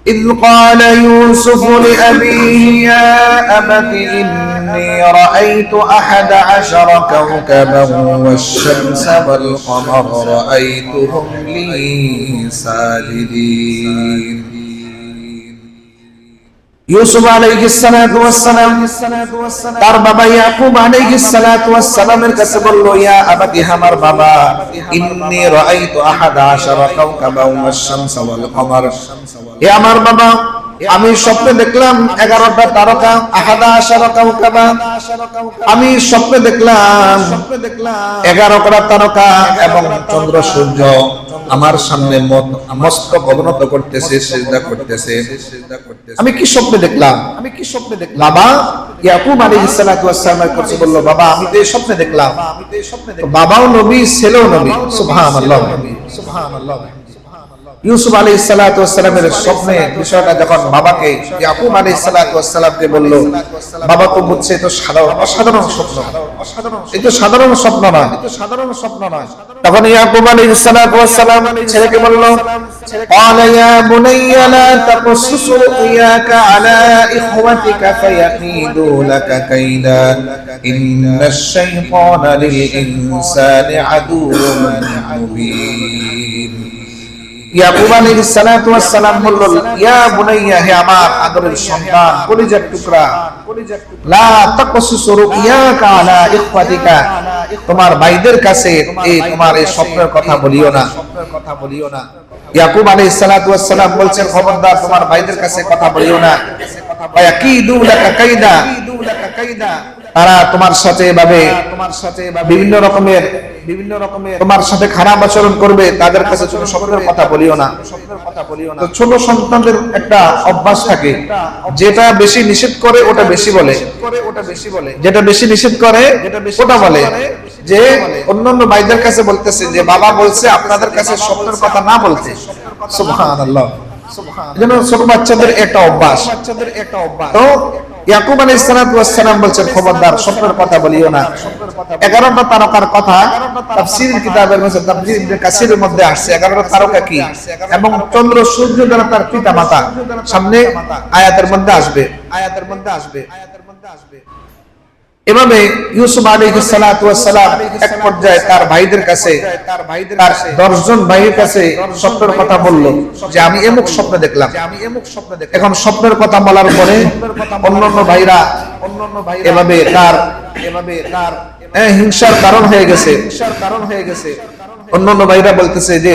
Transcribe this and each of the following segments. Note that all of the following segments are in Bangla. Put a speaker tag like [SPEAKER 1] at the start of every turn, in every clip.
[SPEAKER 1] إذ قال يوسف لأبيه يا أبت إني رأيت 11 كوكبا والشمس والقمر رأيتهم لي ساجدين ইউসুফ আলাইহিস সালাতু ওয়াস সালাম তার বাবা ইয়াকুব আলাইহিস সালাতু ওয়াস সালামের কাছে বলল, ইয়া আবাতি, আমার বাবা, ইন্নী রাআইতু 11 কাওকাবা ওয়াস শামসা ওয়াল কমার, হে আমার বাবা, আমি স্বপ্নে দেখলাম 11টা তারকা, 11 কাওকাবা, আমি স্বপ্নে দেখলাম 11টা তারকা এবং চন্দ্র সূর্য আমার সামনে মস্তক অবনত করতেছে, সিজদা করতেছে। আমি কি স্বপ্নে দেখলাম? বাবা ইয়াকুব আলাইহিস সালাতু ওয়াস সালামের কাছে বলল, বাবা আমি তো এই স্বপ্নে দেখলাম। বাবাও নবী, ছেলেও নবী, সুবহানাল্লাহ, সুবহানাল্লাহ। ইউসুফ আলাইহিস সালাতু ওয়াস সালামের স্বপ্নে বিষয়টা যখন বাবাকে ইয়াকুব আলাইহিস সালাতু ওয়াস সালামকে বলল, বাবা তো বুঝছে তো অসাধারণ স্বপ্ন, এটা সাধারণ স্বপ্ন নয়, তখন ইয়াকুব আলাইহিস সালাতু ওয়াস সালাম ছেলেকে বলল, ক্বালা ইয়া বুনাইয়া লা তাকুসুস রুয়াকা আলা ইখওয়াতিকা ফায়াকিদু লাকা কাইদা ইন্নাশ শাইতানা লিল ইনসানি আদুউন মুবিন। ইয়াকুব আলাইহিস সালাতু ওয়াস সালাম বলল, ইয়া বুনাইয়া, হে আমার আদরের সন্তান, কলিজার টুকরা, লা তাকসুস রুয়াকা আলা ইখওয়াতিকা, তোমার ভাইদের কাছে এই তোমার এই স্বপ্নের কথা বলিও না। ইয়াকুব আলাইহিস সালাতু ওয়াস সালাম বলছেন, খবরদার তোমার ভাইদের কাছে কথা বলিও না। ফায়াকিদু লাকা কাইদা, তারা তোমার সাথে এভাবে বিভিন্ন রকমের তোমার সাথে খারাপ আচরণ করবে, তাদের কাছে তুমি স্বপ্নের কথা বলিও না। তো ছোট সন্তানদের একটা অভ্যাস থাকে, যেটা বেশি নিষেধ করে ওটা বেশি বলে, যেটা বেশি নিষেধ করে ওটা বলে। যে অন্যান্য ভাইদের কাছে বলতেছে যে বাবা বলছে আপনাদের কাছে স্বপ্নের কথা না বলতে, সুবহানাল্লাহ। যেন ছোট বাচ্চাদের একটা অভ্যাস। তো ইয়াকুব আলাইহিস সালাতু ওয়াস সালাম বলছেন, খবরদার স্বপ্নের কথা বলিও না। 11টা তারকার কথা তাফসীর কিতাবের মধ্যে, তাফসীর ইবনে কাসিরের মধ্যে আসছে 11টা তারকা কি এবং চন্দ্র সূর্য দ্বারা তার পিতা মাতা সামনে আয়াতের মধ্যে আসবে। এভাবে ইউসুফ আলাইহিস সালাতু ওয়াস সালাম এক পর্যায়ে তার ভাইদের কাছে, তার 10 জন ভাইয়ের কাছে স্বপ্নের কথা বলল যে আমি এমুক স্বপ্ন দেখলাম। এখন স্বপ্নের কথা বলার পরে অন্যান্য ভাইরা এভাবে তার হিংসার কারণ হয়ে গেছে। অন্যান্য ভাইরা বলতেছে যে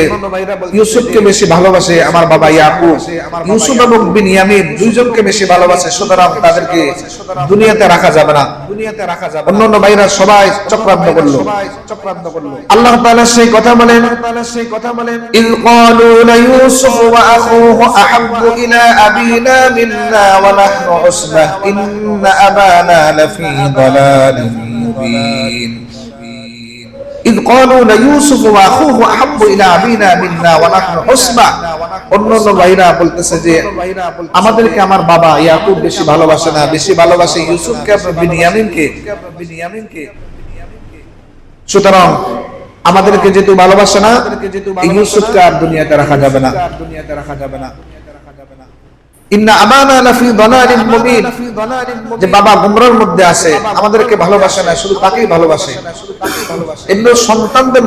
[SPEAKER 1] ইউসুফকে বেশি ভালোবাসে আমার বাবা ইয়াকুব, ইউসুফ এবং বিনিয়ামিন দুইজনকে বেশি ভালোবাসে, সুতরাং তাদেরকে দুনিয়াতে রাখা যাবে না। অন্যান্য ভাইরা সবাই চক্রান্ত করলো। আল্লাহ তাআলা সেই কথা বলেন, ইয ক্বালু লা ইউসুফু ওয়া আখুহু আহাব্বু ইলা আবিনা মিন্না ওয়া নাহনু উসবাহ ইন্না আবানা লাফি দালালিন মুবিন। إذ قالوا ليوسف وأخوه أحب إلى أبينا منا ونحن عصبة। অন্যান্য ভাইরা বলতেছে যে আমাদেরকে আমার বাবা ইয়াকুব বেশি ভালোবাসে না, বেশি ভালোবাসে ইউসুফকে বিনিয়ামিনকে। সুতরাং আমাদেরকে যেহেতু ভালোবাসে না, ইউসুফকে আর দুনিয়াতে রাখা যাবে না। ইন্না আবানা লাফি দালালিন মুবিন, যে বাবা গুমরার মধ্যে আছে, আমাদেরকে ভালোবাসে না, শুধু তাকেই ভালোবাসে। এমনি সন্তানদের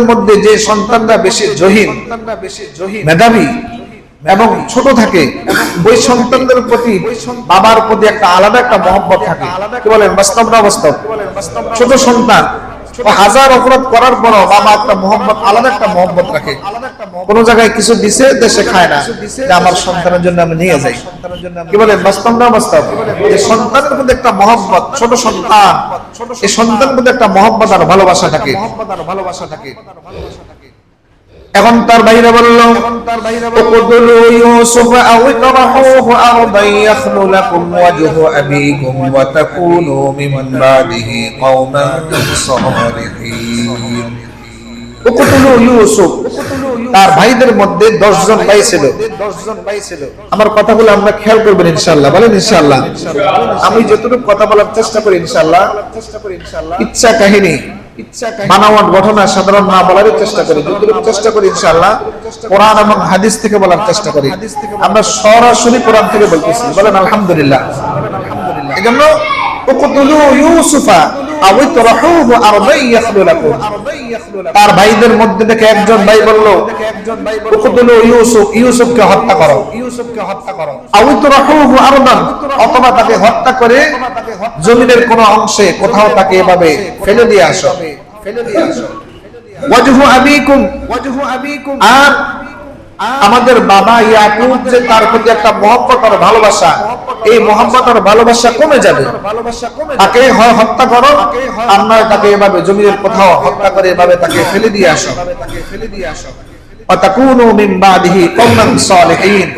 [SPEAKER 1] মধ্যে যে সন্তানরা বেশি জহিন, মেধাবী এবং ছোট থাকে, ওই সন্তানদের প্রতি বাবার প্রতি একটা আলাদা একটা মহব্বত থাকে। কি বলেন? বাস্তব না বাস্তব? ছোট সন্তান হাজার অপরাধ করার পরও বাবা একটা মহব্বত, আলাদা একটা মহব্বত রাখে। কোন জায়গায় কিছু দিছে, দেশে খায় না, যে আমার সন্তানের জন্য আমি নিয়ে যাই। কি বলেন? বাস্তব না বাস্তব? যে সন্তানের মধ্যে একটা মহব্বত, ছোট সন্তান, এই সন্তানের মধ্যে একটা মহব্বত আর ভালোবাসা থাকে। এখন তার ভাইরা বলল, উকতুলু ইউসুফ আও ইতরাহুহু আরদান ইয়াখলু লাকুম ওয়াজহু আবীকুম ওয়া তাকুনু মিন বাদিহি কওমান সালিহিন। উকতুলু ইউসুফ, তার ভাইদের মধ্যে 10 জন ভাই ছিল। আমার কথাগুলো আমরা খেয়াল করবেন ইনশাআল্লাহ। বলেন ইনশাআল্লাহ। আমি যতটুকু কথা বলার চেষ্টা করি ইনশাআল্লাহ, ইচ্ছা কাহিনী বানাওয়াট ঘটনা সাধারণ না বলার চেষ্টা করি, যতটুকু চেষ্টা করি ইনশাআল্লাহ কোরআন এবং হাদিস থেকে বলার চেষ্টা করি। আমরা সরাসরি কোরআন থেকে বলতেছি, বলেন আলহামদুলিল্লাহ। এজন্য উকতুলু ইউসুফা আও ইতরাহুহু আরদাই ইয়াখলু লাকুম। তার ভাইদের মধ্যে থেকে একজন ভাই বলল, উকতুলু ইউসুফ, ইউসুফকে হত্যা করো, আও ইতরাহুহু আরদান, অথবা তাকে হত্যা করে জমিনের কোন অংশে কোথাও তাকে এভাবে ফেলে দিয়ে আসো। ওয়াজহু আবিকুম, আর আমাদের বাবা ইয়াকুব যে তার প্রতি একটা মহব্বত আর ভালোবাসা, এই মহব্বত আর ভালোবাসা কমে যাবে, তাকে হয় হত্যা করো, আর নয় তাকে এভাবে জমিনের কোথাও হত্যা করে এভাবে তাকে ফেলে দিয়ে আসো। ওয়াতাকুনু মিন বাদিহি কওমান সালিহিন।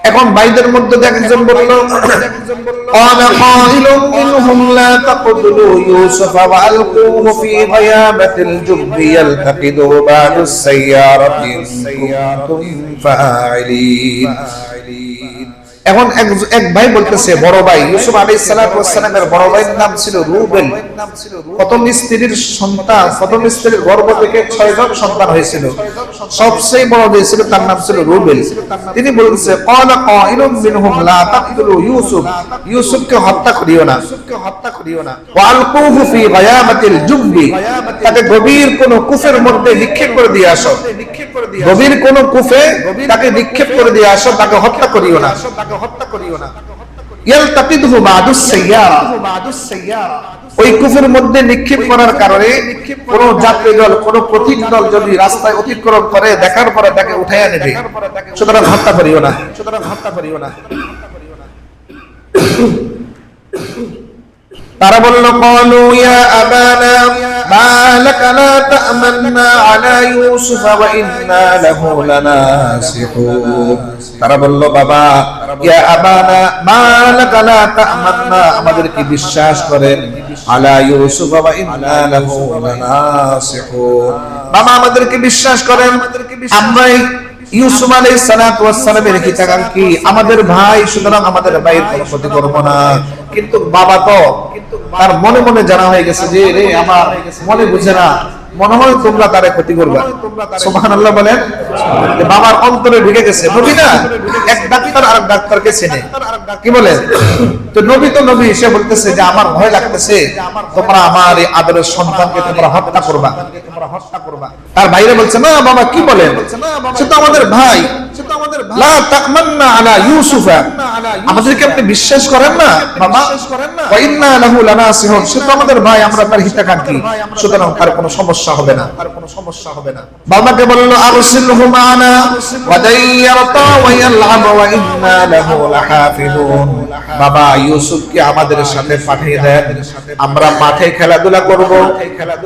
[SPEAKER 1] এখন ভাইদের মধ্যে একজন বলল, ক্বালা কাইলুম মিনহুম লা তাকতুলু ইউসুফা ওয়া আলকুহু ফি গয়াবাতিল জুব্বি ইয়ালতাকিদু বা'দুস সাইয়ারাতি কুনতুম ফাইলিন। এখন এক ভাই বলতেছে, বড় ভাই ইউসুফ আলাইহিস সালাতু ওয়াস সালামের বড় ভাইয়ের নাম ছিল রুবেল। প্রথম স্ত্রীর সন্তান, প্রথম স্ত্রীর গর্ভ থেকে 6 জন সন্তান হয়েছিল, সবচেয়ে বড় যে ছিল তার নাম ছিল রুবেল। তিনি বলছে, ক্বালা কাইলুম মিনহুম লা তাকতুলু ইউসুফ, ইউসুফকে হত্যা করিও না, ওয়া আলকুহু ফি গয়াবাতিল জুব্বি, তাকে গভীর কোন কূপের মধ্যে নিক্ষেপ করে দিয়ে আসো, গভীর কোন কূপে তাকে নিক্ষেপ করে দিয়ে আসো, তাকে হত্যা করিও না। ইয়ালতাকিদহু বা'দুস সাইয়ারা, ওই কূপের মধ্যে নিক্ষেপ করার কারণে কোন যাত্রী দল, কোন পথিক দল যদি রাস্তায় অতিক্রম করে, দেখার পরে তাকে উঠাইয়া নেবে, সুতরাং হত্যা করিও না। তারা বলল, ক্বালু ইয়া আবানা মা লাকা লা তা'মান্না আলা ইউসুফ ওয়া ইন্না লাহু লানাসিহুন। তারা বলল, বাবা, ইয়া আবানা মা লাকা লা তা'মান্না, আমাদেরকে বিশ্বাস করেন, আলা ইউসুফ ওয়া ইন্না লাহু লানাসিহুন, বাবা আমাদেরকে বিশ্বাস করেন, আমরা ইউসুফ আলাইহিস সালাতু ওয়াস সালামের হিতাকাঙ্ক্ষী, আমাদের ভাই, সুতরাং আমাদের ভাইয়ের কোনো ক্ষতি করব না। কিন্তু বাবা তো তার মনে মনে জানা হয়ে গেছে যে রে আমার মনে বুঝে না, মনে হয় তোমরা তারে ক্ষতি করবা। সুবহানাল্লাহ বলেন। বাবার অন্তরে ঢুকে গেছে। নবী না, এক ডাক্তার আরেক ডাক্তারকে চেনে, কি বলেন? তো নবী তো নবী, সে বলতেছে যে আমার ভয় লাগতেছে, তোমরা আমার এই আদরের সন্তানকে তোমরা হত্যা করবা। তার ভাইরা বলছে, না বাবা কি বলেন, সে তো আমাদের ভাই, লা তা'মান্না আলা ইউসুফা, আমাদেরকে আপনি বিশ্বাস করেন না বাবা, ওয়া ইন্না লাহু লানাসিহুন, সে তো আমাদের ভাই, আমরা তার হিতাকাঙ্ক্ষী, সুতরাং তার কোনো সমস্যা হবে না। বাবাকে বলল, আরসিলহু মা'না ওয়াদাইয়ারতা ওয়া ইয়ালআব ওয়া ইন্না লাহু লাহাফিজুন, বাবা ইউসুফকে আমাদের সাথে পাঠিয়ে দেন, আমরা মাঠে খেলাধুলা করব,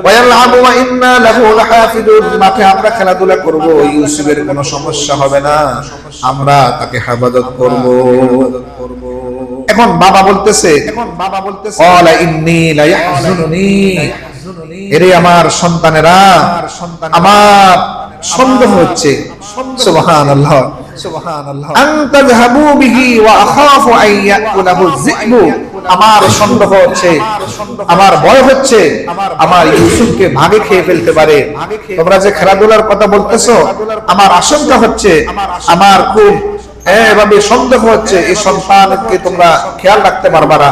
[SPEAKER 1] ওয়া ইয়ালআব ওয়া ইন্না লাহু লাহাফিজুন, মাঠে আমরা খেলাধুলা করব, ইউসুফের কোনো সমস্যা হবে না, আমরা তাকে হেফাজত করব। এখন বাবা বলতেছে, ক্বালা ইন্নী লা ইয়াহজুনুনি, এরে আমার সন্তানেরা, আমার সন্দেহ হচ্ছে, সুবহানাল্লাহ, আনতা যাহাবু বিহি ওয়া আখাফু আন ইয়াকুলাহু যিবু, আমার সন্দেহ হচ্ছে, আমার ভয় হচ্ছে, আমার ইউসুফকে ভাগে খেয়ে ফেলতে পারে। তোমরা যে খেলাধুলার কথা বলতেছো, আমার আশঙ্কা হচ্ছে, আমার খুব এভাবে সন্দেহ হচ্ছে, এই সন্তানকে তোমরা খেয়াল রাখতে পারবা না,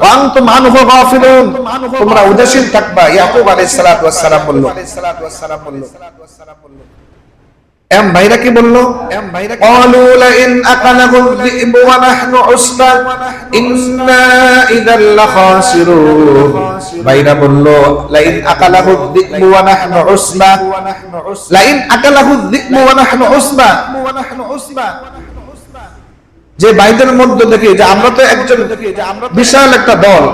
[SPEAKER 1] ওয়ান্তুম আনহু গাফিলুন, তোমরা উদাসীন থাকবা। ইয়াকুব আলাইহিস সালাতু ওয়াস সালাম বলল, এম ভাইরা কি বলল, ক্বালু লা ইন আকালাহু যিবু ওয়া নাহনু উসবা ইন্না ইযাল লাখাসিরুন। ভাইরা বলল, লা ইন আকালাহু যিবু ওয়া নাহনু উসবা, লা ইন আকালাহু যিবু ওয়া নাহনু উসবা, যে ভাইদের মধ্যে দেখি যে আমরা তো একজন বিশাল একটা দল,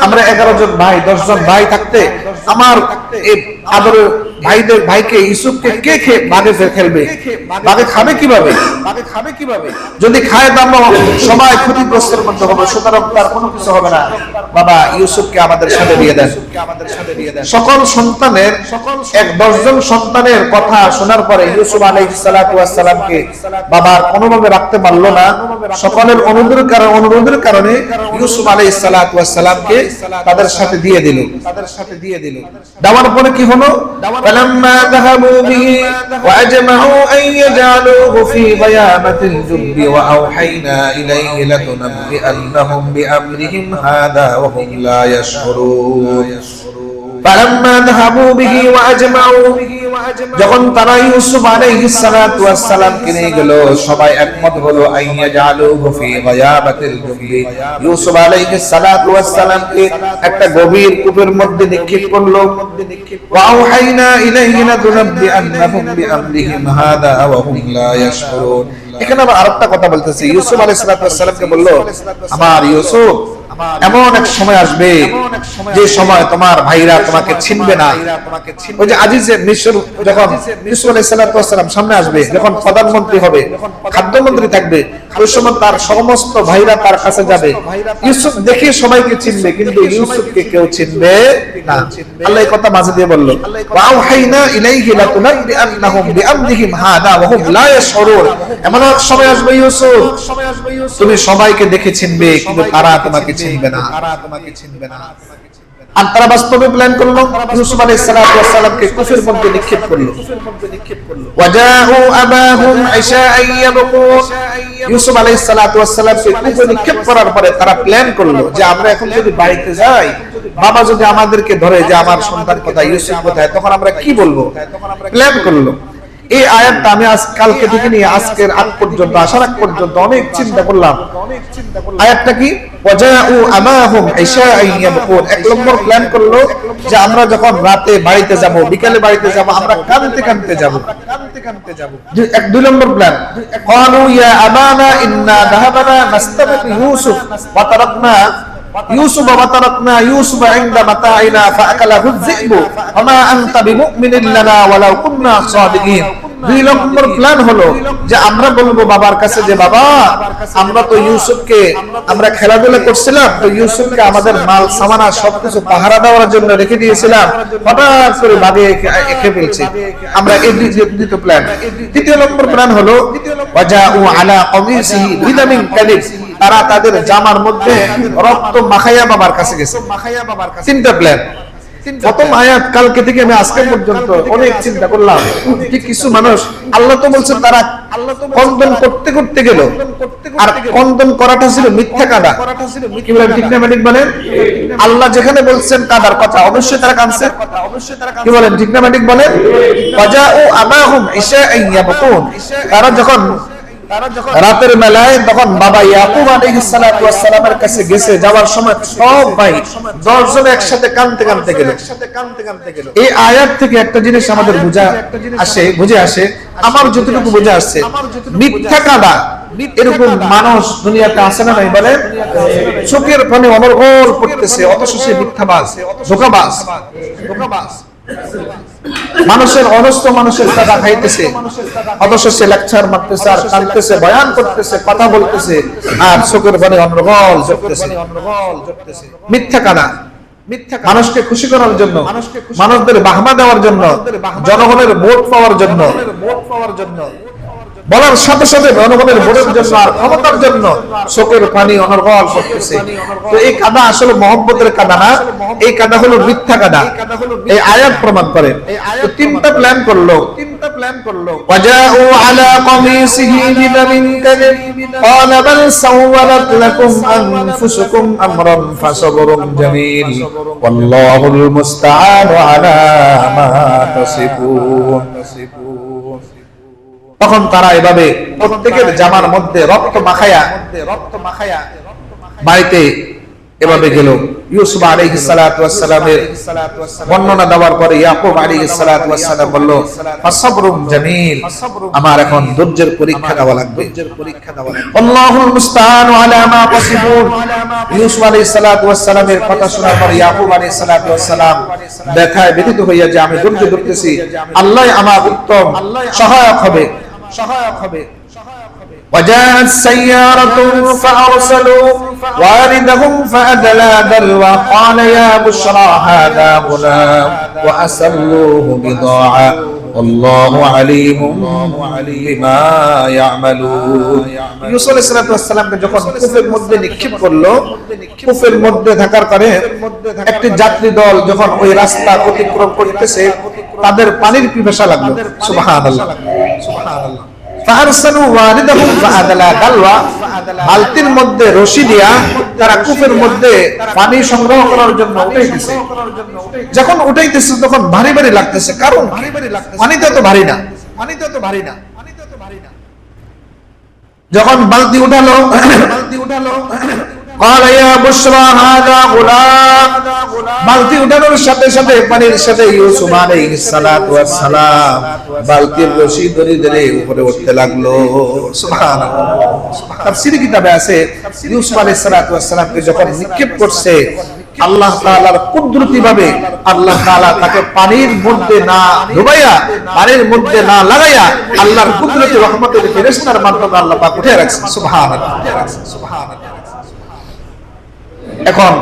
[SPEAKER 1] আমরা 11 জন ভাই, 10 জন ভাই থাকতে আমার এই আদরের ভাইকে ইউসুফকে কে বাগে ফেলবে, বাগে খাবে কিভাবে, যদি খায় তো আমরা সবাই ক্ষতিগ্রস্তের মধ্যে হবে, সুতরাং তার কোনো কিছু হবে না, বাবা ইউসুফকে আমাদের সাথে দিয়ে দেন। সকল সন্তানের 10 জন সন্তানের কথা শোনার পরে ইউসুফ আলাইহিস সালাতু ওয়াস সালামকে বাবা কোনোভাবে রাখতে পারলো না। সকলের অনুরোধের কারণে ইউসুফ আলাইহিস সালাতু ওয়াস সালামকে তাদের সাথে দিয়ে দিল। দেওয়ার পরে কি হলো, ফালাম্মা যাহাবু বিহি ওয়া আজমাউ আন ইয়াজআলুহু ফি গায়ামাতিল জুব্বি ওয়া আওহাইনা ইলাইহি লাতুনাব্বিআন্নাহুম বিআমরিহিম হাদা ওয়া হুম লা ইয়াশউরুন। ফালাম্মা যাহাবু বিহি ওয়া আজমাউ, যখন তারা ইউসুফ আলাইহিস সালাতু ওয়াস সালামকে নিয়ে গেল, সবাই একমত হলো আইয়া জালুহু ফি গায়াবাতিল জুব্বি, ইউসুফ আলাইহিস সালাতু ওয়াস সালামকে একটা গভীর কূপের মধ্যে নিক্ষেপ করলো। ওয়া আওহাইনা ইলাইহি লাতুনাব্বিআন্নাহুম বিআমরিহিম হাদা ওয়া হুম লা ইয়াশউরুন। এখানে আবার আরেকটা কথা বলতেছে, ইউসুফ আলাইহিস সালাতু ওয়াস সালামকে বলল, আমার ইউসুফ এমন এক সময় আসবে যে সময় তোমার ভাইরা তোমাকে চিনবে না। ওই যে আজিজে মিশর যখন ইউসুফ আলাইহিস সালাতু ওয়াস সালাম সামনে আসবে, যখন প্রধানমন্ত্রী হবে, খাদ্যমন্ত্রী থাকবে, ওই সময় তার সমস্ত ভাইরা তার কাছে যাবে, ইউসুফ দেখে সবাইকে চিনবে, কিন্তু ইউসুফকে কেউ চিনবে না। আল্লাহ এই কথা মাঝে দিয়ে বলল, ওয়া আওহাইনা ইলাইহি লাতুনাব্বিআন্নাহুম বিআমরিহিম হাদা ওয়া হুম লা ইয়াশউরুন। এমন এক সময় আসবে ইউসুফ, তুমি সবাইকে দেখে চিনবে, কিন্তু তারা তোমাকে চিনবে না। আর তারা বাস্তবে প্ল্যান করলো, ইউসুফ আলাইহিস সালাতু ওয়াস সালামকে কূপের মধ্যে নিক্ষেপ করলো। ওয়াজাউ আবাহুম ইশাআন ইয়াবকুন, ইউসুফ আলাইহিস সালাতু ওয়াস সালামকে কূপে নিক্ষেপ করার পরে তারা প্ল্যান করলো যে আমরা এখন যদি বাড়িতে যাই, বাবা যদি আমাদেরকে ধরে যে আমার সন্তান কোথায়, ইউসুফ কোথায়, তখন আমরা কি বলবো। প্ল্যান করলো। এই আয়াতটা আমি কালকে থেকে নিয়ে আজকের আগ পর্যন্ত, আসার আগ পর্যন্ত অনেক চিন্তা করলাম। আয়াতটা কি, ওয়াজাউ আবাহুম ইশাআন ইয়াবকুন। এক নম্বর প্ল্যান করলো যে আমরা যখন রাতে বাড়িতে যাব, বিকালে বাড়িতে যাব, আমরা কাঁদতে কাঁদতে যাব। 2 নম্বর প্ল্যান, ক্বালু ইয়া আবানা ইন্না যাহাবানা নাস্তাবিকু ইউসুফ ওয়া তারাকনা ইউসুফ ওয়া তারাকনা ইউসুফ ইনদা মাতাইনা ফাআকালাহু যিবু ওয়া মা আনতা বিমুমিনিন লানা ওয়ালাউ কুননা সাদিকিন। 2 নম্বর প্ল্যান হলো যে আমরা বলবো বাবার কাছে যে বাবা, আমরা তো ইউসুফকে আমরা খেলাধুলা করছিলাম, তো ইউসুফকে আমাদের মাল সামানা সবকিছু পাহারা দেওয়ার জন্য রেখে দিয়েছিলাম, হঠাৎ করে বাগে একে ফেলছে। আমরা এই 2 প্ল্যান। 3 নম্বর প্ল্যান হলো ওয়াজাউ আলা কমিসিহি বিদামিন কালিব, তারা তাদের জামার মধ্যে রক্ত মাখাইয়া বাবার কাছে গেছে। 3টা প্ল্যান। প্রথম আয়াত কালকে থেকে আমি আজকে পর্যন্ত অনেক চিন্তা করলাম যে কিছু মানুষ, আল্লাহ তো বলছেন তারা কন্দন করতে করতে গেল, আর কন্দন করাটা ছিল মিথ্যা কাদা। কি বলেন, ঠিক না ঠিক বলেন? আল্লাহ যেখানে বলছেন কাদার কথা, অবশ্যই তারা কাঁদছে। কি বলেন, ঠিক না ঠিক বলেন? ওয়াজাউ আবাহুম ইশাআন ইয়াবকুন, তারা যখন রাতের বেলায় তখন বাবা ইয়াকুব আলাইহিস সালাতু ওয়াস সালামের কাছে গেছে, যাওয়ার সময় সব ভাই 10 জন একসাথে কাঁদতে কাঁদতে গেল। এই আয়াত থেকে একটা জিনিস আমাদের বুঝে আসে, আমার যতটুকু বুঝে আসছে, মিথ্যা কাদা এরকম মানুষ দুনিয়াতে আছে না নাই বলেন? চোখের পানি অনর্গল পড়তেছে, অথচ সে মিথ্যাবাজ, ধোঁকাবাজ। মানুষের অনস্ত মানুষের টাকা খাইতেছে, অথচ সে লেকচার মারতেছে আর কাঁদতেছে, বয়ান করতেছে, কথা বলতেছে, আর চোখের পানি অনর্গল ঝরতেছে। মিথ্যা কাদা, মানুষকে খুশি করার জন্য, মানুষদের বাহবা দেওয়ার জন্য, জনগণের ভোট পাওয়ার জন্য, বলার সাথে সাথে জনগণের ভোটের জন্য আর ক্ষমতার জন্য চোখের পানি অনর্গল করতেছে। তো এই কাদা আসলে মহব্বতের কাদা না, এই কাদা হলো মিথ্যা কাদা। এই আয়াত প্রমাণ করে। তো 3টা প্ল্যান করলো। ওয়াজাউ আলা কমিসিহি বিদামিন কাযিব ক্বালা বাল সাওয়ালাত লাকুম আনফুসুকুম আমরান ফাসাবরুন জামিল ওয়াল্লাহুল মুস্তাআনু আলা মা তাসিফুন। তখন তারা এভাবে প্রত্যেকের জামার মধ্যে রক্ত মাখায়া বাড়িতে এভাবে গেল। ইউসুফ আলাইহিস সালাতু ওয়াস সালামের বর্ণনা দেওয়ার পরে ইয়াকুব আলাইহিস সালাতু ওয়াস সালাম বলল, ফাসবরুন জামিল, আমার এখন ধৈর্যের পরীক্ষা দেওয়া লাগবে। আল্লাহুল মুস্তাআন আলা মা তাসিফুন। ইউসুফ আলাইহিস সালাতু ওয়াস সালামের কথা শোনার পরে ইয়াকুব আলাইহিস সালাতু ওয়াস সালাম ব্যথায় ব্যথিত হইয়া যে আমি ধৈর্য ধরতেছি, আল্লাহ আমার উত্তম সহায়ক হবে। وجاءت سيارة فأرسلوا واردهم فأدلى دلوى قال يا بشرى هذا غلام وأسروه بضاعة والله عليم بما يعملون। ইউসুফ আলাইহিস সালাতু ওয়াস সালামকে যখন কূপের মধ্যে নিক্ষেপ করলো, কূপের মধ্যে থাকার কারণে একটি যাত্রী দল যখন ওই রাস্তা অতিক্রম করতেছে তাদের পানির পিপাসা লাগলো। সুবহানাল্লাহ, সুবহানাল্লাহ। ফারসালু ওয়ারিদাহুম ফাআদলা দালওয়া, বালতির মধ্যে রশি দিয়া তারা কূপের মধ্যে পানি সংগ্রহ করার জন্য উঠাইতেছে। যখন উঠাইতেছে তখন ভারী ভারী লাগতেছে, কারণ পানিতে তো ভারী না, যখন বালতি উঠালো قال يا بشرى هذا غلام, বালতি উঠানোর সাথে সাথে পানির সাথে ইউসুফ আলাইহিস সালাতু ওয়াস সালাম বালতির রশি ধরে ধরে উপরে উঠতে লাগলো। সুবহানাল্লাহ। তাফসীর কিতাবে আছে ইউসুফ আলাইহিস সালাতু ওয়াস সালামকে যখন নিক্ষেপ করছে আল্লাহ তাআলার কুদরতি ভাবে আল্লাহ তাআলা তাকে পানির মধ্যে না ডুবাইয়া, পানির মধ্যে না লাগাইয়া আল্লাহর কুদরতি রহমতের ফেরেশতার মাধ্যমে আল্লাহ পাক উঠিয়ে রাখছেন। সুবহানাল্লাহ, সুবহানাল্লাহ। এখন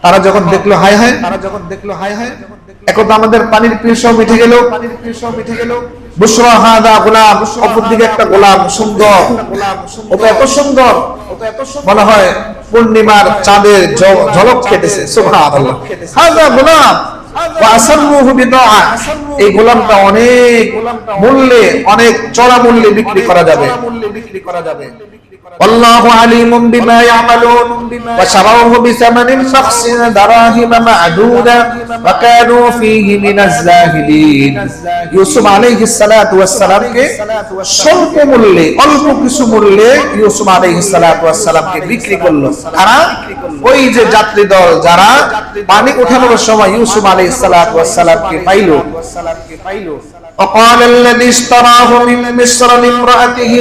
[SPEAKER 1] তারা যখন দেখলো হায় হায়, এখন তো আমাদের পানির পিপাসাও মিটে গেল। বুশরা হাদা গোলাম, অপর দিকে একটা গোলাম সুন্দর, ও তো এত সুন্দর মনে হয় পূর্ণিমার চাঁদের ঝলক খেটেছে। সুবহানাল্লাহ। হাদা গোলাম ওয়া আসারুহু বিদাআ, এই গোলামটা অনেক মূল্যে, অনেক চড়া মূল্যে বিক্রি করা যাবে। والله عليم بما يعملون وشروه بثمن بخس دراهم معدودة وكانوا فيه من الزاهدين। ইউসুফ আলাইহিস সালাতু ওয়াস সালামকে স্বল্প মূল্যে, অল্প কিছু মূল্যে ইউসুফ আলাইহিস সালাতু ওয়াস সালামকে বিক্রি করলো। কারা? ওই যে যাত্রী দল যারা পানি উঠানোর সময় ইউসুফ আলাইহিস সালাতু ওয়াস সালামকে পাইলো। وقال الذي اشتراه من مصر لامرأته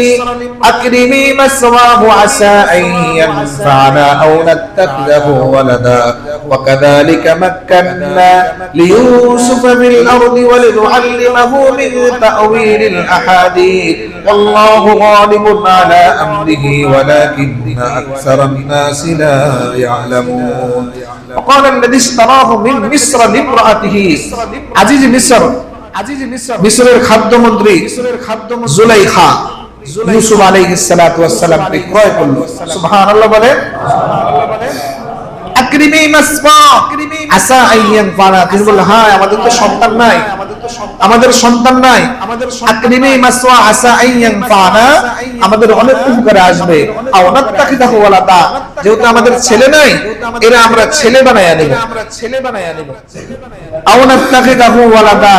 [SPEAKER 1] أكرمي مثواه عسى أن ينفعنا أو نتخذه ولدا وكذلك مكنا ليوسف في الأرض ولنعلمه من تأويل الأحاديث والله غالب على أمره ولكن أكثر الناس لا يعلمون। وقال الذي اشتراه من مصر لامرأته, عزيز مصر, মিশরের খাদ্যমন্ত্রী জুলাইখা ইউসুফ আলাইহিস সালাতু ওয়াস সালামকে ক্রয় করলো। সুবহানাল্লাহ বলেন। আকরিমি মাসফা আসা আইয়ান ফানা, তিনি বললেন হ্যাঁ আমাদের তো সন্তান নাই, আমাদের সন্তান নাই। আকরিমি মাসওয়া আসা আইয়ান ফানা, আমাদের অনেক উপকারে আসবে। আও নাত্তাখিদাহু ওয়ালাদা, যেহেতু আমাদের ছেলে নাই এরা আমরা ছেলে বানায়া নেব। আও নাত্তাখিদাহু ওয়ালাদা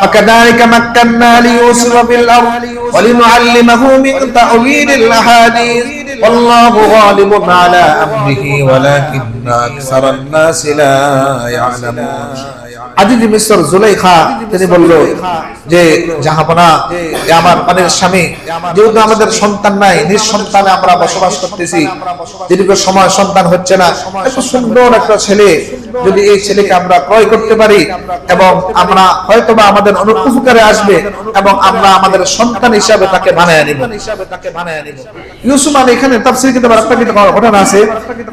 [SPEAKER 1] ফাকাযালিকা মাক্কান্না লিইউসুফা ফিল আরদ ওয়া লিনুআল্লিমাহু মিন তা'ওয়িলিল আহাদিস والله غالب على أمره ولكن أكثر الناس لا يعلمون। আজিজ মিসর জুলাইখা তিনি বলল যে জাহাপনা, আমার পানির স্বামী, যেহেতু আমাদের সন্তান নাই, নিঃসন্তানে আমরা বসবাস করতেছি, দীর্ঘ সময় সন্তান হচ্ছে না, এত সুন্দর একটা ছেলে যদি এই ছেলেকে আমরা ক্রয় করতে পারি এবং আমরা হয়তোবা আমাদের অনেক উপকারে আসবে এবং আমরা আমাদের সন্তান হিসাবে তাকে বানায় নিব। ইউসুফ আলাইহিস, এখানে তাফসীর কিতাবে একটা ঘটনা আছে।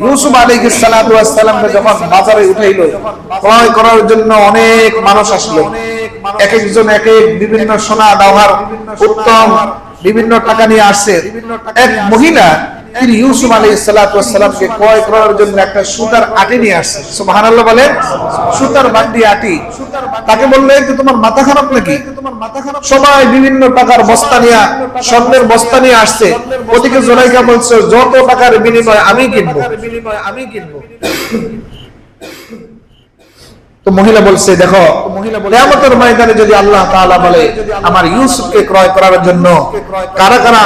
[SPEAKER 1] ইউসুফ আলাইহিস সালাতু ওয়াস সালামকে যখন বাজারে উঠাইলো, ক্রয় করার জন্য অনেক মানুষ আসলো, এক একজন এক এক বিভিন্ন সোনা দাওয়ার উত্তম বিভিন্ন টাকা নিয়ে আসছে। এক মহিলা তিনি ইউসুফ আলাইহিস সালাতু ওয়াস সালামকে ক্রয় করার জন্য একটা সুতার আটি নিয়ে আসছে। সুবহানাল্লাহ বলেন। সুতার বান্ডি আটি। তাকে বললে যে তোমার মাথা খারাপ নাকি? সবাই বিভিন্ন টাকার বস্তা নিয়ে, স্বর্ণের বস্তা নিয়ে আসছে। ওদিকে জুলাইখা বলছে যত টাকার বিনিময়ে আমি কিনবো। তো মহিলা বলছে দেখো, কিয়ামতের ময়দানে যদি আল্লাহ তাআলা বলে আমার ইউসুফকে ক্রয় করার জন্য কারা কারা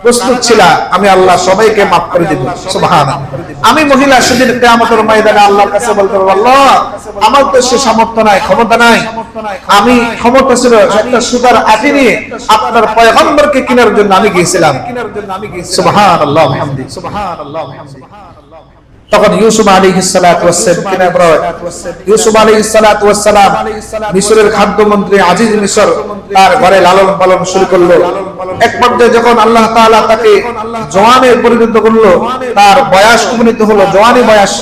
[SPEAKER 1] প্রস্তুত ছিল, আমি আল্লাহ সবাইকে মাফ করে দেব। সুবহানাল্লাহ। আমি মহিলা সেদিন কিয়ামতের ময়দানে আল্লাহর কাছে বলতে পারবো, আল্লাহ আমার তো সে সামর্থ্য নাই, ক্ষমতা নাই, আমি ক্ষমতা ছিল একটা সুতার আটি নিয়ে আপনার পয়গম্বরকে কেনার জন্য আমি গিয়েছিলাম। সুবহানাল্লাহ বিহামদিহি, সুবহানাল্লাহ বিহামদিহি। তখন ইউসুফ আলাইহিস সালাতু ওয়াস সালাম, ইউসুফ আলাইহিস সালাতু ওয়াস সালাম মিশরের খাদ্যমন্ত্রী আজিজ মিশর তার ঘরে লালন পালন শুরু করলো। এক পর্যায়ে যখন আল্লাহ তাআলা তাকে জওয়ানে পরিণত করলো, তার বয়স উপনীত হলো জওয়ানি বয়স।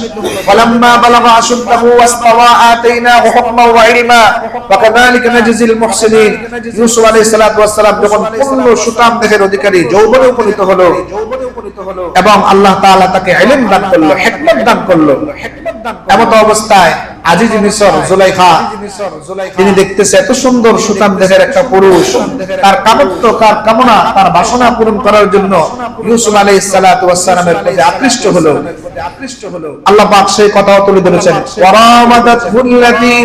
[SPEAKER 1] ফালাম্মা বালাগা আশুদ্দাহু ওয়াস্তাওয়া আতাইনাহু হুকমান ওয়া ইলমা ওয়া কাযালিকা নাজজিল মুহসিনিন। ইউসুফ আলাইহিস সালাতু ওয়াস সালাম যখন পূর্ণ সুঠাম দেহের অধিকারী যৌবনে উপনীত হলো এবং আল্লাহ তাআলা তাকে ইলম দান করলো, হিকমত দান করলো, এমত অবস্থায় আজিজ মিশর জুলাইখা তিনি দেখতেছে এত সুন্দর সুঠাম দেহের একটা পুরুষ, তার কামত্ব, তার কামনা, তার বাসনা পূরণ করার জন্য ইউসুফ আলাইহিস সালাতু ওয়াস সালামের প্রতি আকৃষ্ট হলো। আল্লাহ পাক সেই কথাও তুলে ধরেছেন, ওয়ারামাদাতুল্লাতি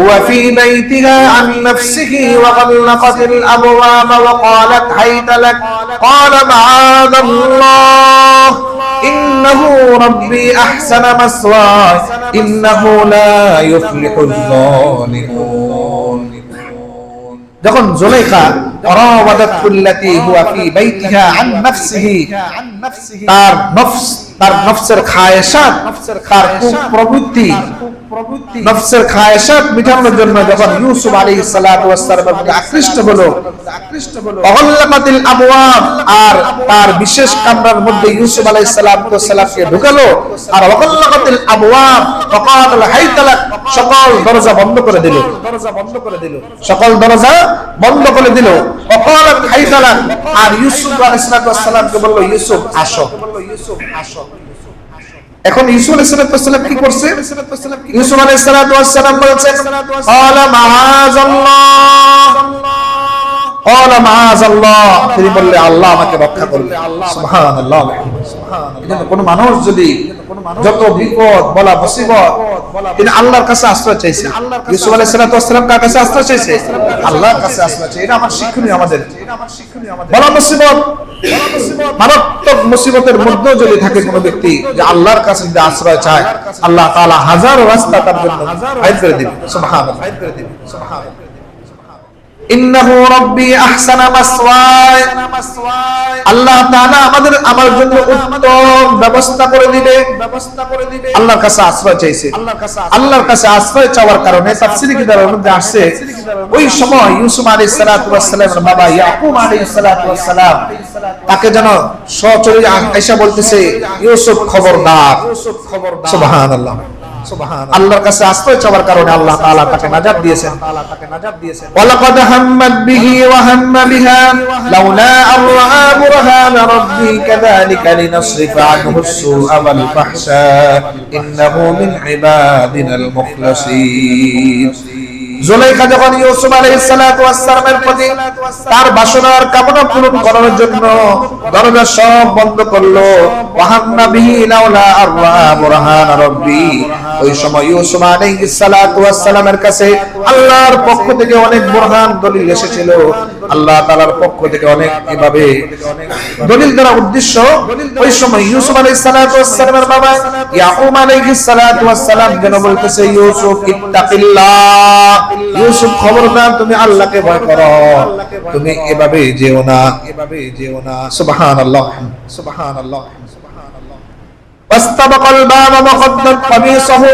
[SPEAKER 1] ওয়া ফি বাইতিহা আন নাফসিহি ওয়া গাল্লাকাতিল আবওয়াবা ওয়া ক্বালাত হাইতা লাক ক্বালা মাআযাল্লাহ ইন্নাহু রাব্বি আহসানা মাসওয়ায় ইন্নাহু লা ইফলিহুল যালিমুন। যখন জুলাইখা ওয়ারামাদাতুল্লাতি হুয়া ফি বাইতিহা আন নাফসিহি, তার নফসের খায়েশাত, তার প্রবৃত্তি, নফসের খায়েশাত মিটানোর জন্য যখন ইউসুফ আলাইহিস সালাতু ওয়াস সালামের প্রতি আকৃষ্ট হলো, ওয়াগাল্লাকাতিল আবওয়াব, আর তার বিশেষ কামরার মধ্যে ইউসুফ আলাইহিস সালাতু ওয়াস সালামকে ঢুকালো, আর ওয়াগাল্লাকাতিল আবওয়াব ওয়া ক্বালাত হাইতা লাক, সকল দরজা বন্ধ করে দিল, সকল দরজা বন্ধ করে দিল। ওয়া ক্বালাত হাইতা লাক, আর ইউসুফ আলাইহিস সালাতু ওয়াস সালামকে বলল, ইউসুফ আসো। এখন ইউসুফ আলাইহিস সালাতু ওয়াস সালাম কি করছে? ইউসুফ আলাইহিস সালাতু ওয়াস সালাম বলেছেন, ক্বালা মাআযাল্লাহ, ক্বালা মাআযাল্লাহ, তিনি বললেন আল্লাহ আমাকে রক্ষা করবে। সুবহানাল্লাহ। এজন্য কোন মানুষ যদি যত বিপদ বলা মুসিবত, তিনি আল্লাহর কাছে আশ্রয় চাইছে। ইউসুফ আলাইহিস সালাতু ওয়াস সালাম কার কাছে আশ্রয় চাইছে? আল্লাহর কাছে আশ্রয় চাইছে। এটা আমার শিক্ষণীয়, আমাদের বলা মুসিবত, মারাত্মক মুসিবতের মধ্যে যদি থাকে কোন ব্যক্তি যে আল্লাহর কাছে যদি আশ্রয় চায়, আল্লাহ তাআলা হাজারো রাস্তা তার জন্য বাইর করে দিবেন। সুবহানাল্লাহ। ইন্নাহু রাব্বি আহসানা মাসওয়ায়, আল্লাহ তাআলা আমার জন্য উত্তম ব্যবস্থা করে দিবে। আল্লাহর কাছে আশ্রয় চাইছে। আল্লাহর কাছে আশ্রয় চাওয়ার কারণে তাফসীরে কিতাবের মধ্যে আসছে, ওই সময় ইউসুফ আলাইহিস সালাতু ওয়াস সালামের বাবা ইয়াকুব আলাইহিস সালাতু ওয়াস সালাম তাকে যেন সচরিত্রে আয়েশা বলতেছে, ইউসুফ খবরদার। সুবহানাল্লাহ। আল্লাহর কাছে আশ্রয় চাওয়ার কারণে আল্লাহ তাআলা তাকে নাজাত দিয়েছেন। ওয়ালাকাদ হাম্মাত বিহি ওয়া হাম্মা বিহা লাউলা আরআ বুরহান রাব্বি কাযালিকা লিনাসরিফা আনহু আস-সুআ ওয়াল ফাহশা ইন্নাহু মিন ইবাদিনাল মুখলাসিন। জুলাইখা যখন ইউসুফ আলাইহিস সালাতু ওয়াস সালামের প্রতি তার বাসনার কামনা পূরণ করার জন্য দরজা সব বন্ধ করলো, ওয়াহান্না বিহি লাউলা আরআ বুরহান রাব্বি, ওই সময় ইউসুফ আলাইহিস সালাতু ওয়াস সালামের কাছে আল্লাহর পক্ষ থেকে অনেক বুরহান দলিল এসেছিল। আল্লাহ তাআলার পক্ষ থেকে অনেক এভাবে দলিল দ্বারা উদ্দেশ্য, ওই সময় ইউসুফ আলাইহিস সালাতু ওয়াস সালামের বাবা ইয়াকুব আলাইহিস সালাতু ওয়াস সালাম যেন বলতেছে, ইউসুফ ইত্তাকিল্লাহ, ইউসুফ খবরদার তুমি আল্লাহকে ভয় করো, তুমি এভাবে যেও না, এভাবে যেও না। সুবহানাল্লাহ, সুবহানাল্লাহ। ফাস্তাবাকাল বাবা ওয়াকাদ্দাত কামিসাহু,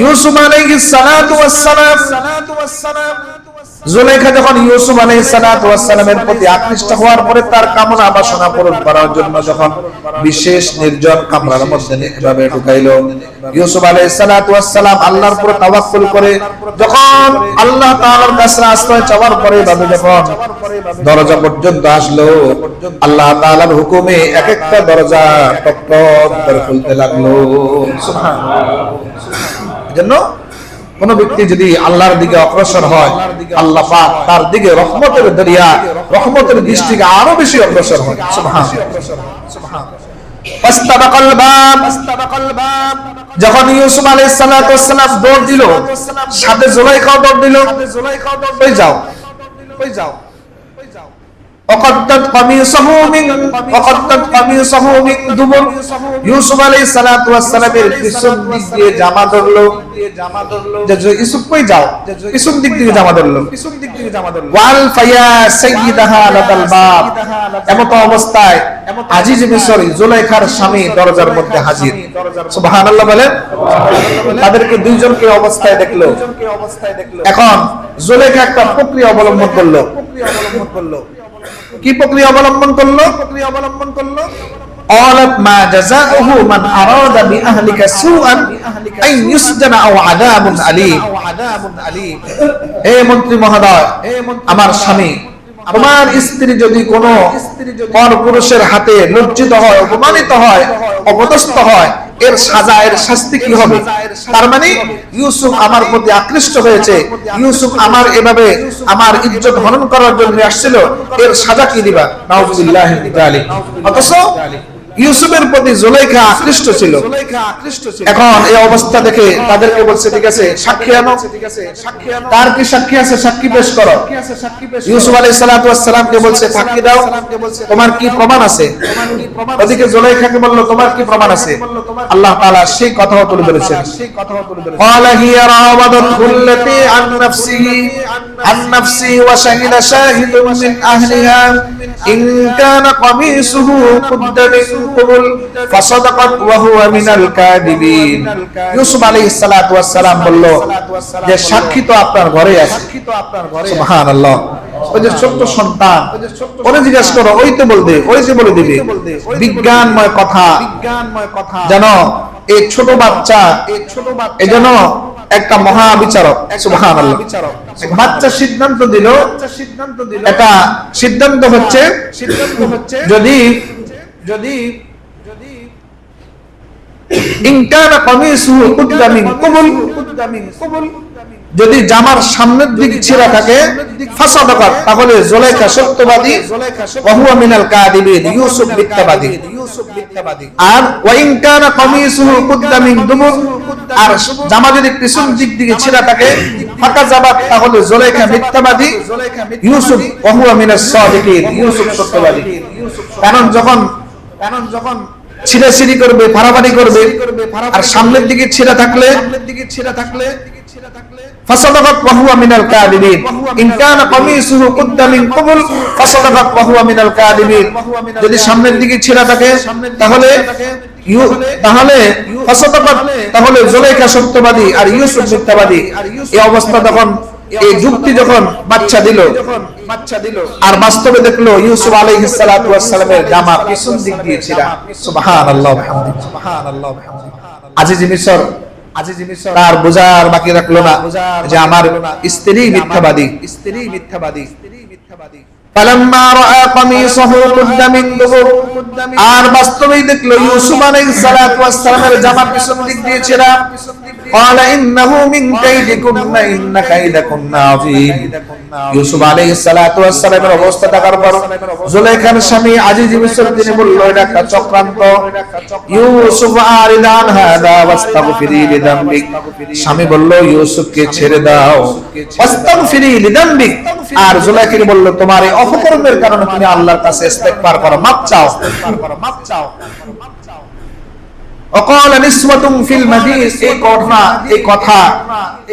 [SPEAKER 1] ইউসুফ আলাইহিস সালাতু ওয়াস সালাম জুলাইখা যখন ইউসুফ আলাইহিস সালাতু ওয়াস সালামের প্রতি আকৃষ্ট হওয়ার পরে তার কামনা বাসনা পূরণ করার জন্য যখন বিশেষ নির্জন কামরার মধ্যে এভাবে ঢুকাইলো, ইউসুফ আলাইহিস সালাতু ওয়াস সালাম আল্লাহর উপর তাওয়াক্কুল করে যখন আল্লাহ তাআলার কাছে আশ্রয় চাওয়ার পরে ভাবে যখন দরজা পর্যন্ত আসলো, আল্লাহ তাআলার হুকুমে এক একটা দরজা টক টক করে খুলতে লাগলো। সুবহানাল্লাহ। এজন্য কোন ব্যক্তি যদি আল্লাহর দিকে অগ্রসর হয়, আল্লাহ পাক তার দিকে রহমতের দরিয়া, রহমতের দৃষ্টিকে আরো বেশি অগ্রসর হয়। সুবহানাল্লাহ। ফাস্তাবাকাল বাব, যখন ইউসুফ আলাইহিস সালাতু ওয়াস সালাম দৌড় দিল, সাথে জুলাইখাও দৌড় দিল, ওই যাও, ওই যাও। দুবুর। ইউসুফ আলাইহিস সালাতু ওয়াস সালামের পিছন দিক দিয়ে জামা ধরলো, যে ইউসুফ কই যাও, পিছন দিক দিয়ে জামা ধরলো। ওয়াল ফায়া সাইয়্যিদাহা লাদাল বাব, এমত অবস্থায় আজিজ মিশর জুলাইখার স্বামী দরজার মধ্যে হাজির। সুবহানাল্লাহ বলেন। তাদেরকে দুইজনকে অবস্থায় দেখলো। এখন জুলাইখা একটা প্রক্রিয়া অবলম্বন করলো। কি প্রক্রিয়া অবলম্বন করলো? قالت ما جزاؤه من أراد بأهلك سوءا أن يسجن أو عذاب أليم। হে মন্ত্রী মহোদয়, আমার স্বামী, তোমার স্ত্রী যদি কোনো পরপুরুষের হাতে লজ্জিত হয়, অপমানিত হয়, অপদস্থ হয়, এর সাজা, এর শাস্তি কি হবে? তার মানে ইউসুফ আমার প্রতি আকৃষ্ট হয়েছে, ইউসুফ আমার এভাবে আমার ইজ্জত হনন করার জন্য আসছিল, এর সাজা কি দিবা? নাউযুবিল্লাহি মিন যালিক। অথচ ইউসুফের প্রতি জুলাইখা আকৃষ্ট ছিল। এখন এই অবস্থা দেখে তাদেরকে বলছে, ঠিক আছে সাক্ষী আনো। তার কি সাক্ষী আছে? সাক্ষী পেশ করো। ইউসুফ আলাইহিস সালাতু ওয়াস সালামকে বলছে, সাক্ষী দাও, তোমার কি প্রমাণ আছে? ওদিকে জুলাইখাকে বলল, তোমার কি প্রমাণ আছে? আল্লাহ তাআলা সেই কথাও তুলে ধরেছেন। ক্বালা হিয়া রাওয়াদাতুল্লাতী আন নাফসি ওয়া শাহিদা শাহিদুম মিন আহলিহা ইন কানা কামিসুহু কুদ্দা মিন কুবুল ফাসাদাকাত ওয়া হুয়া মিনাল কাযিবিন। ইউসুফ আলাইহিস সালাতু ওয়াস সালাম বলল যে সাক্ষী তো আপনার ঘরে আছে। সুবহানাল্লাহ। ওই যে ছোট্ট সন্তান, ওরে জিজ্ঞাসা করো, ওই তো বলবে, ওই যে বলে দিবে। বিজ্ঞানময় কথা জানো, এই ছোট বাচ্চা এই জন্য একটা মহা বিচারক। সুবহানাল্লাহ। বাচ্চা সিদ্ধান্ত দিল, এটা সিদ্ধান্ত হচ্ছে যদি ইনকানা কামিসুহু কুদ্দা মিন কুবুল, যদি জামার সামনের দিক ছেঁড়া থাকে, ফাসাদাকাত, তাহলে জুলাইখা সত্যবাদী, ওয়া হুয়া মিনাল কাযিবিন, ইউসুফ মিথ্যাবাদী। আর ওয়া ইন কানা কামিসুহু কুদ্দা মিন দুবুর, আর জামা যদি পিছন দিক থেকে ছেঁড়া থাকে, ফাকাযাবাত, তাহলে জুলাইখা মিথ্যাবাদী, ইউসুফ ওয়া হুয়া মিনাস সাদিকিন, ইউসুফ সত্যবাদী। কারণ যখন ছিঁড়াছিঁড়ি করবে, ফাড়াফাড়ি করবে, আর সামনের দিকে ছেঁড়া থাকলে ফাসাদাকাত ওয়া হুয়া মিনাল কাযিবিন, ইন কানা কামিসুহু কুদ্দা মিন কুবুল ফাসাদাকাত ওয়া হুয়া মিনাল কাযিবিন, যদি সামনের দিকে ছেঁড়া থাকে তাহলে ফাসাদাকাত, তাহলে জুলাইখা সত্যবাদী আর ইউসুফ মিথ্যাবাদী। এই অবস্থা তখন, এই যুক্তি যখন বাচ্চা দিল, আর বাস্তবে দেখলো ইউসুফ আলাইহিস সালাতু ওয়াস সালামের জামা পিছন দিক দিয়ে ছিঁড়া। সুবহানাল্লাহ ওয়া বিহামদিহি। আজিজ মিশর তার বোঝার বাকি রাখলো না যে আমার স্ত্রী মিথ্যাবাদী। ফালাম্মা রাআ কামিসাহু কুদ্দা মিন দুবুর, আর বাস্তবেই দেখলো ইউসুফ আলাইহিস সালাতু ওয়াস সালামের জামা পিছন দিক দিয়ে ছেঁড়া। ক্বালা ইন্নাহু মিন কাইদিকুন্না ইন্না কাইদাকুন্না আযীম। ইউসুফ আলাইহিস সালাতু ওয়াস সালামের অবস্থা দেখার পর জুলাইখার স্বামী আজিজ মিশর তিনি বলল, এটা একটা চক্রান্ত। ইউসুফ আরিদান হাদা ওয়াস্তাগফিরি লিযামবিক। স্বামী বলল, ইউসুফকে ছেড়ে দাও, ওয়াস্তাগফিরি লিযামবিক। আর জুলাইখা বলল, তোমার এই অপকর্মের কারণে তুমি আল্লাহর কাছে ইস্তেগফার করো, মাফ চাও। وقال نسوة في المدينة, এই কথা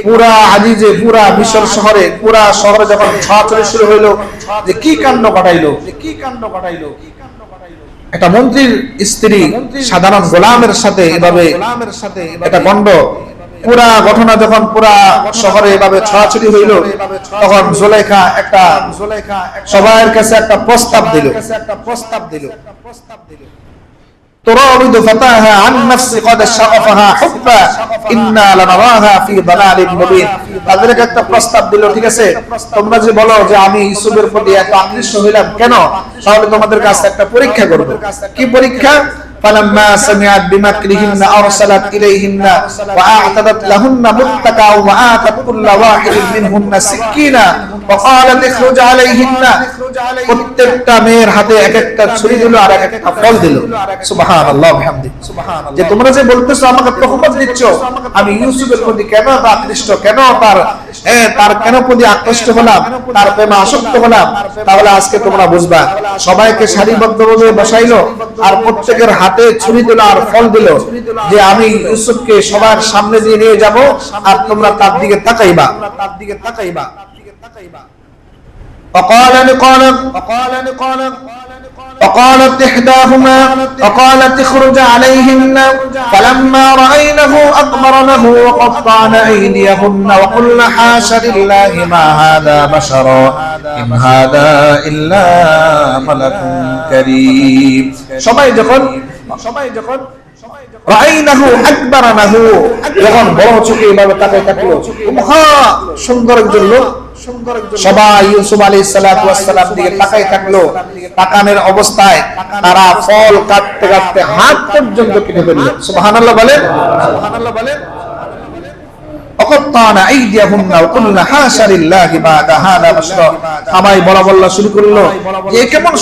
[SPEAKER 1] পুরা আজিজে, পুরা মিশর শহরে, পুরা শহরে যখন ছড়াছড়ি শুরু হইলো যে কি কাণ্ড ঘটাইলো। একটা মন্ত্রীর স্ত্রী সাধারণ গোলামের সাথে এভাবে একটা গন্ড, পুরা ঘটনা যখন পুরা শহরে এভাবে ছড়াছড়ি হইল, তখন জুলাইখা সবার কাছে একটা প্রস্তাব দিল। تراود فتاها عن نفس قد شغفها حبا إنا لنراها في ضلال مبين। তাদেরকে একটা প্রস্তাব দিল, ঠিক আছে তোমরা যে বলো যে আমি ইউসুফের প্রতি এত আকৃষ্ট হইলাম কেন, তাহলে তোমাদের কাছে একটা পরীক্ষা করব। কি পরীক্ষা? فلما سمعت بمكرهن أرسلت إليهن وأعتدت لهن متكأ وآتت كل واحد منهن سكينا وقالت اخرج عليهن প্রত্যেকটা মেয়ের হাতে এক একটা ছুরি দিল আর এক একটা ফল দিল। সুবহানাল্লাহ বিহামদিহি। যে তোমরা যে বলতেছো আমাকে তহমত দিচ্ছ, আমি ইউসুফের প্রতি কেন আকৃষ্ট, কেন তার কেন প্রতি আকৃষ্ট হলাম, তার প্রেমে আসক্ত হলাম, তাহলে আজকে তোমরা বুঝবা। সবাইকে সারিবদ্ধভাবে বসাইলো আর প্রত্যেকের হাতে ছুরি দিল আর ফল দিল, যে আমি ইউসুফকে সবার সামনে দিয়ে নিয়ে যাব আর তোমরা তার দিকে তাকাইবা। وقالت إحداهما وقالت اخرج عليهن فلما رأينه أكبرنه وقطعن أيديهن وقلن حاش لله ما هذا بشرا إن هذا إلا ملك كريم। সবাই যখন রাইনাহু আকবারানাহু, যখন বড় চোখে এভাবে তাকায় থাকলো, মহা সুন্দর একজন লোক, সবাই ইউসুফ আলাইহিস সালাতু ওয়াস সালাম দিকে তাকায় থাকলো। তাকানোর অবস্থায় তারা ফল কাটতে কাটতে হাত পর্যন্ত কেটে ফেলল। সুবহানাল্লাহ বলেন, সুবহানাল্লাহ বলেন। অকত্তানা আইদিয়াহুন্না ওয়া কুলনা হাশা লিল্লাহি মা হাযা বাশরা। সবাই বলা শুরু করলো যে কেমন